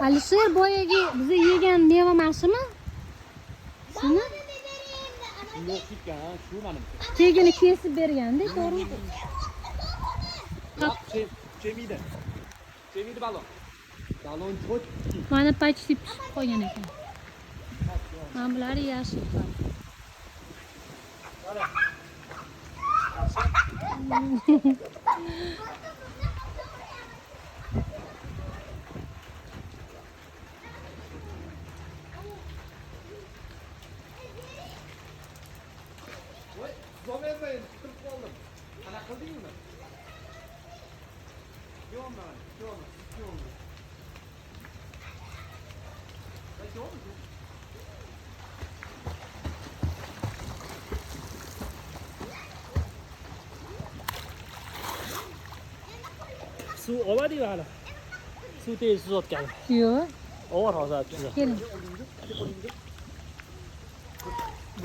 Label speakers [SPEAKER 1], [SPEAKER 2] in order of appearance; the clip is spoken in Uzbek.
[SPEAKER 1] Alisher boyagi biza yegan meva mashimi? Shuni?
[SPEAKER 2] Yo'q ketgan, ha, shu menimcha.
[SPEAKER 1] Tegini kesib berganda, to'g'rimi?
[SPEAKER 2] Yo'q, chemiydi. Chemiydi balon. Balon cho'k.
[SPEAKER 1] Mana почти pishib qolgan ekan. Mana bular yashil.
[SPEAKER 2] Voy, zo'rmayman, turib qoldim. Qana qildingmi? Yo'qman, yo'qman, yo'qman. Yo'qmi? Suv oladi hali. Suv tez suzayotgan.
[SPEAKER 1] Yo'q.
[SPEAKER 2] Ovar hozir tuza.
[SPEAKER 1] Keling.